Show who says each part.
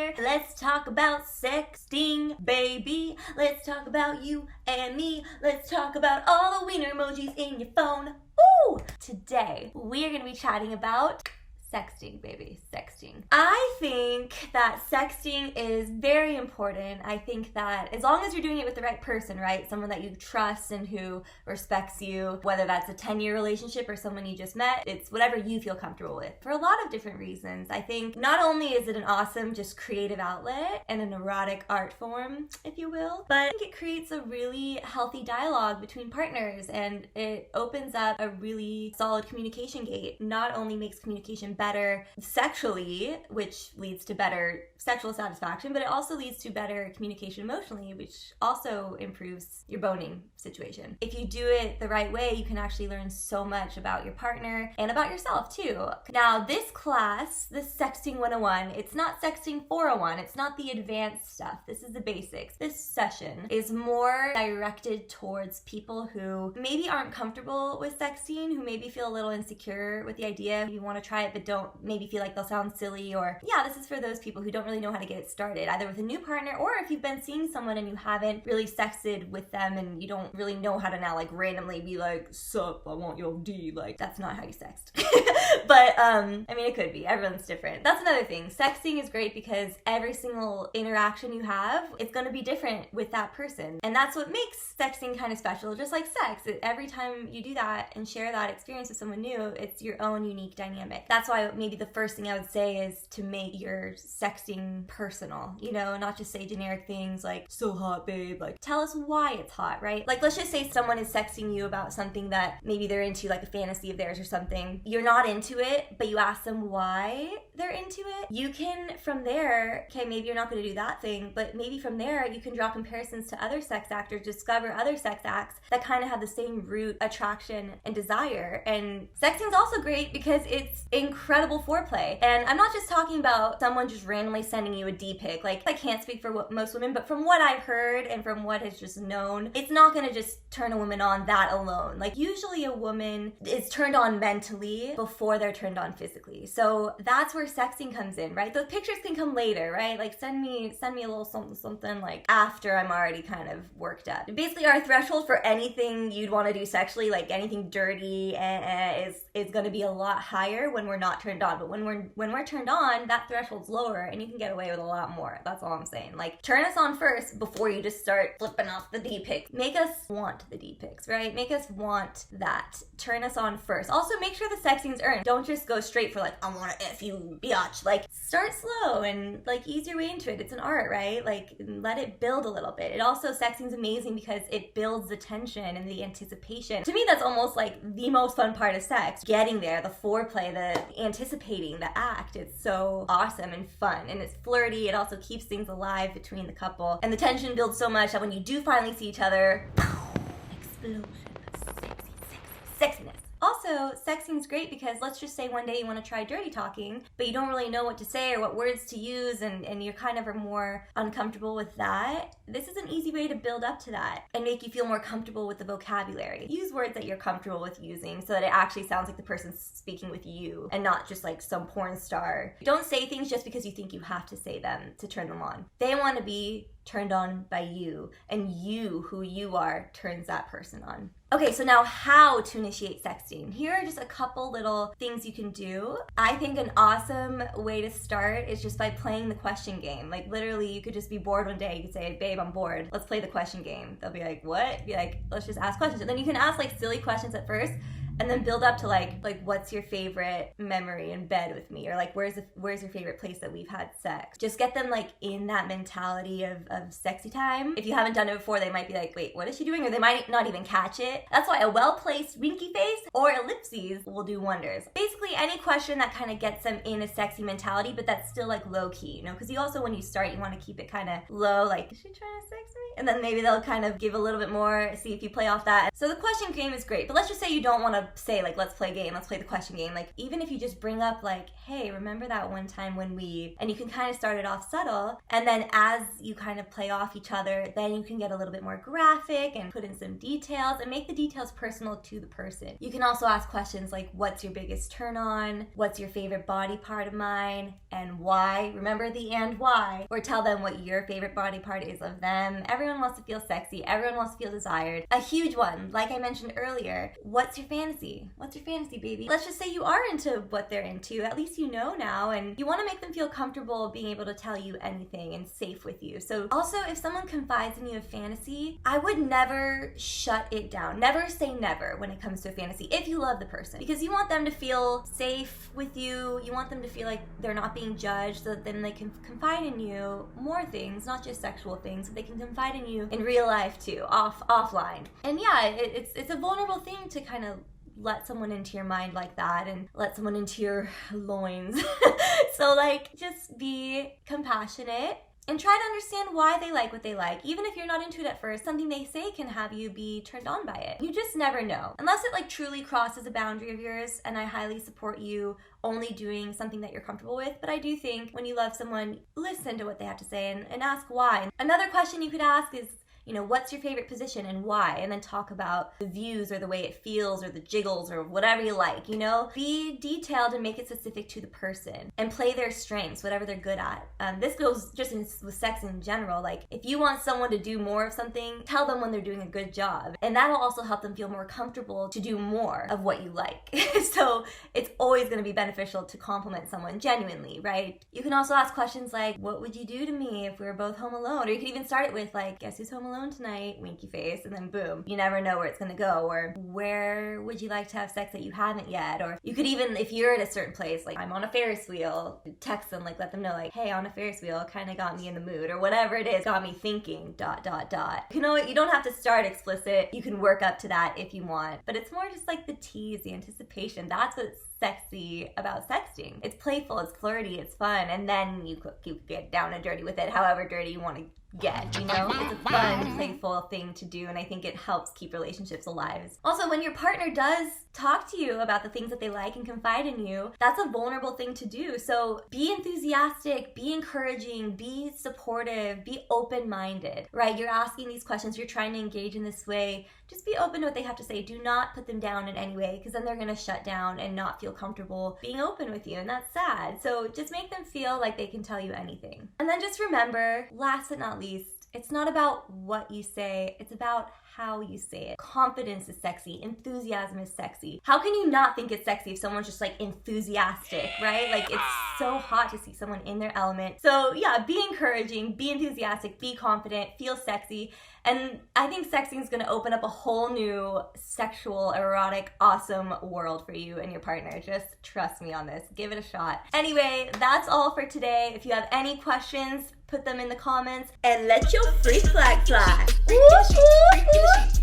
Speaker 1: here. Let's talk about sexting, baby. Let's talk about you and me. Let's talk about all the wiener emojis in your phone. Ooh! Today, we are going to be chatting about sexting, baby, sexting. I think that sexting is very important. I think that as long as you're doing it with the right person, right? Someone that you trust and who respects you, whether that's a 10-year relationship or someone you just met, it's whatever you feel comfortable with. For a lot of different reasons. I think not only is it an awesome just creative outlet and an erotic art form, if you will, but I think it creates a really healthy dialogue between partners and it opens up a really solid communication gate. Not only makes communication better sexually, which leads to better sexual satisfaction, but it also leads to better communication emotionally, which also improves your boning situation. If you do it the right way, you can actually learn so much about your partner and about yourself too. Now, this class, this Sexting 101, it's not Sexting 401, it's not the advanced stuff. This is the basics. This session is more directed towards people who maybe aren't comfortable with sexting, who maybe feel a little insecure with the idea. You want to try it, but don't maybe feel like they'll sound silly, or this is for those people who don't really know how to get it started, either with a new partner or if you've been seeing someone and you haven't really sexted with them and you don't really know how to now like randomly be like, sup, I want your D. Like, that's not how you sext. But I mean, it could be. Everyone's different. That's another thing. Sexting is great because every single interaction you have, it's going to be different with that person. And that's what makes sexting kind of special, just like sex. Every time you do that and share that experience with someone new, it's your own unique dynamic. That's why maybe the first thing I would say is to make your sexting personal, not just say generic things like, so hot, babe. Like, tell us why it's hot, right? Like, let's just say someone is sexting you about something that maybe they're into, like a fantasy of theirs or something. You're not into it, but you ask them why they're into it. You can, from there, okay, maybe you're not going to do that thing, but maybe from there, you can draw comparisons to other sex actors, discover other sex acts that kind of have the same root attraction and desire. And sexting is also great because it's incredible foreplay. And I'm not just talking about someone just randomly sending you a D pic. Like, I can't speak for most women, but from what I've heard and from what is just known, it's not going to just turn a woman on that alone. Like, usually a woman is turned on mentally before they're turned on physically. So that's where sexting comes in, right? Those pictures can come later, right? Like, send me a little something like after I'm already kind of worked up. Basically, our threshold for anything you'd want to do sexually, like anything dirty, is going to be a lot higher when we're not turned on. But when we're turned on, that threshold's lower and you can get away with a lot more. That's all I'm saying. Like, turn us on first before you just start flipping off the D pics. Make us want the D pics, right? Make us want that. Turn us on first. Also, make sure the sexting's earned. Don't just go straight for like, I want to F you, biatch. Like, start slow and like ease your way into it. It's an art, right? Like, let it build a little bit. It also, sexting's amazing because it builds the tension and the anticipation. To me, that's almost like the most fun part of sex. Getting there, the foreplay, the anticipating, the act. It's so awesome and fun and it's flirty. It also keeps things alive between the couple. And the tension builds so much that when you do finally see each other, explosion of sexiness. Also, sexting is great because let's just say one day you want to try dirty talking, but you don't really know what to say or what words to use, and you're kind of more uncomfortable with that. This is an easy way to build up to that and make you feel more comfortable with the vocabulary. Use words that you're comfortable with using so that it actually sounds like the person's speaking with you and not just like some porn star. Don't say things just because you think you have to say them to turn them on. They want to be turned on by you, and you, who you are, turns that person on. Okay, so now how to initiate sexting. Here are just a couple little things you can do. I think an awesome way to start is just by playing the question game. Like, literally, you could just be bored one day. You could say, babe, I'm bored. Let's play the question game. They'll be like, what? Be like, let's just ask questions. And then you can ask like silly questions at first, and then build up to like what's your favorite memory in bed with me, or like where's your favorite place that we've had sex. Just get them like in that mentality of sexy time. If you haven't done it before, they might be like, wait, what is she doing? Or they might not even catch it. That's why a well-placed winky face or ellipses will do wonders. Basically, any question that kind of gets them in a sexy mentality, but that's still like low key, because you also, when you start, you want to keep it kind of low, like, is she trying to sex me? And then maybe they'll kind of give a little bit more, see if you play off that. So the question game is great, but let's just say you don't want to to say, like, let's play a game, let's play the question game. Like, even if you just bring up, like, hey, remember that one time when we, and you can kind of start it off subtle, and then as you kind of play off each other, then you can get a little bit more graphic and put in some details and make the details personal to the person. You can also ask questions like, what's your biggest turn on? What's your favorite body part of mine? And why? Remember the and why. Or tell them what your favorite body part is of them. Everyone wants to feel sexy. Everyone wants to feel desired. A huge one, like I mentioned earlier, what's your fantasy? What's your fantasy, baby? Let's just say you are into what they're into. At least you know now, and you want to make them feel comfortable being able to tell you anything and safe with you. So also, if someone confides in you a fantasy, I would never shut it down. Never say never when it comes to a fantasy if you love the person, because you want them to feel safe with you. You want them to feel like they're not being judged, so that then they can confide in you more things, not just sexual things, so they can confide in you in real life too, offline. And yeah, it's a vulnerable thing to kind of let someone into your mind like that and let someone into your loins. So like, just be compassionate and try to understand why they like what they like. Even if you're not into it at first, something they say can have you be turned on by it. You just never know. Unless it like truly crosses a boundary of yours, and I highly support you only doing something that you're comfortable with. But I do think when you love someone, listen to what they have to say and ask why. Another question you could ask is, you know, what's your favorite position and why? And then talk about the views or the way it feels or the jiggles or whatever you like, you know? Be detailed and make it specific to the person and play their strengths, whatever they're good at. This goes just with sex in general. Like, if you want someone to do more of something, tell them when they're doing a good job. And that'll also help them feel more comfortable to do more of what you like. So it's always gonna be beneficial to compliment someone genuinely, right? You can also ask questions like, what would you do to me if we were both home alone? Or you can even start it with like, guess who's home alone tonight, winky face, and then boom. You never know where it's gonna go. Or where would you like to have sex that you haven't yet? Or you could even, if you're at a certain place, like I'm on a Ferris wheel, text them, like let them know like, hey, on a Ferris wheel kind of got me in the mood, or whatever it is, got me thinking, ... You know what, you don't have to start explicit. You can work up to that if you want, but it's more just like the tease, the anticipation. That's what's sexy about sexting. It's playful, it's flirty, it's fun, and then you get down and dirty with it, however dirty you want to get, you know? It's a fun, playful thing to do, and I think it helps keep relationships alive. Also, when your partner does talk to you about the things that they like and confide in you, that's a vulnerable thing to do. So be enthusiastic, be encouraging, be supportive, be open-minded, right? You're asking these questions, you're trying to engage in this way. Just be open to what they have to say. Do not put them down in any way, because then they're gonna shut down and not feel comfortable being open with you, and that's sad. So just make them feel like they can tell you anything. And then just remember, last but not least, it's not about what you say, it's about how you say it. Confidence is sexy, enthusiasm is sexy. How can you not think it's sexy if someone's just like enthusiastic, right? Like, it's so hot to see someone in their element. So yeah, be encouraging, be enthusiastic, be confident, feel sexy. And I think sexting is gonna open up a whole new sexual, erotic, awesome world for you and your partner. Just trust me on this, give it a shot. Anyway, that's all for today. If you have any questions, put them in the comments and let your freak flag fly. Woo, woo, woo.